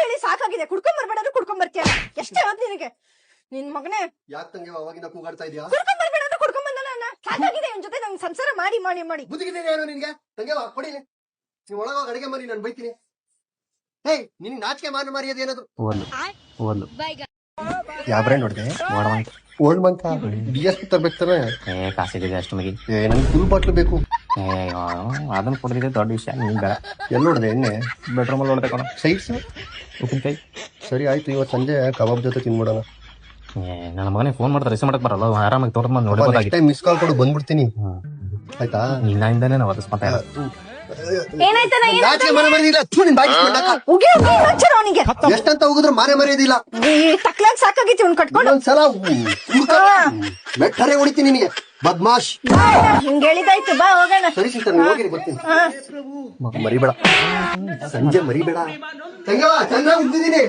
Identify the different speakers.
Speaker 1: ಹೇಳಿ ಸಾಕಾಗಿದೆ. ಕುಡ್ಕೊಂಡ್ ಬರ್ಬೇಡ ಕುಡ್ಕೊಂಡ್ ಬರ್ತೀಯ. ಎಷ್ಟೇ ಹೊತ್ತು ನಿನಗೆ ನಿನ್ ಮಗನೇ.
Speaker 2: ಯಾಕೆ ತಂಗಿ ಅವಾಗಿಂದ ಕೂಗಾಡ್ತಾ ಇದೀಯಾ?
Speaker 1: ಕುಡ್ಕೊಂಡ್ ಬರ್ಬೇಡ ಅಂದ್ರೆ ಕುಡ್ಕೊಂಡ್ ಬಂದಲ್ಲ ಅಣ್ಣ. ಸಾಕಾಗಿದೆ ಇವನ್ ಜೊತೆ ನಂಗೆ ಸಂಸಾರ ಮಾಡಿ ಮಾಡಿ ಮಾಡಿ.
Speaker 2: ಬುದ್ಧಿಗಿದ್ದೇನೆ ಏನೋ ನಿನ್ಗೆ? ತಂಗಿ ಕೊಡಿ ನೀವ್ ಒಳಗೋಗಿ ಅಡಿಗೆ ಮಾಡಿ ನಾನು ಬೈತೀನಿ. ಹೇ ನಿನ್ ನಾಚಿಕೆ ಮಾರಿಯೋದು ಏನದು?
Speaker 3: ಓದ್ಲು
Speaker 2: ಯಾವ ಬ್ರ್ಯಾಂಡ್ ನೋಡಿದೆ? ಓಲ್ಡ್ ಮಂಕ BS ತರ್ಬೇಕಾರೆ
Speaker 3: ಕಾಸಿದೆ ಅಷ್ಟು ಮಗಿ.
Speaker 2: ನಂಗೆ ಫುಲ್ ಬಾಟ್ಲು ಬೇಕು.
Speaker 3: ಅದನ್ನ ಕೊಡದಿದೆ ದೊಡ್ಡ ವಿಷಯ. ನೀನ್ ಬೇಡ.
Speaker 2: ಎಲ್ಲಿ ನೋಡಿದೆ ಎಣ್ಣೆ?
Speaker 3: ಬೆಡ್ರೂಮ್ ಅಲ್ಲಿ ನೋಡ್ದೆ ಕಣ.
Speaker 2: ಸೈಡ್ಸ್
Speaker 3: ಉಪ್ಪಿನಕಾಯಿ.
Speaker 2: ಸರಿ ಆಯ್ತು, ಇವತ್ತು ಸಂಜೆ ಕಬಾಬ್ ಜೊತೆ ತಿನ್ಬಿಡೋಣ.
Speaker 3: ನನ್ನ ಮಗನಿಗೆ ಫೋನ್ ಮಾಡ್ತಾರೆ, ರಿಸೀವ್ ಮಾಡಕ್ ಬರಲ್ಲ. ಆರಾಮಾಗಿ ತೋಟದ ಮೇಲೆ ನೋಡಬಹುದಾಗಿದೆ.
Speaker 2: ಮಿಸ್ ಕಾಲ್ ಕೊಡು, ಬಂದ್ಬಿಡ್ತೀನಿ. ಆಯ್ತಾ?
Speaker 3: ನಿನ್ನಿಂದಾನೇ ನಾವು ಅಕಸ್ಮಾತ್
Speaker 1: ಏನಾಯ್ತಾನ
Speaker 2: ನಾಚಿಕೆ ಮರಿಯೋದಿಲ್ಲ.
Speaker 1: ಅವನಿಗೆ
Speaker 2: ಎಷ್ಟಂತ ಹೋಗಿದ್ರು ಮಾರೆ ಮರೆಯೋದಿಲ್ಲ.
Speaker 1: ತಕ್ಲಾಗ್ ಸಾಕಾಗಿತ್ತು ಇವ್ನು ಕಟ್ಕೊಂಡು.
Speaker 2: ಒಂದ್ಸಲ ಮೆಟ್ಟರೆ ಹೊಡಿತೀನಿ ನಿನಗೆ ಬದ್ಮಾಶ್.
Speaker 1: ಹಿಂಗ್ ಹೇಳಿದಾಯ್ತು, ಬಾ ಹೋಗೋಣ.
Speaker 2: ಸರಿ ಸಿಸ್ಟರ್, ನೀವು ಹೋಗಿರಿ, ಬರ್ತೀನಿ. ಮರಿಬೇಡ ಸಂಜೆ, ಮರಿಬೇಡ. ಚೆನ್ನಾಗಿ ಉದ್ದಿದ್ದೀನಿ.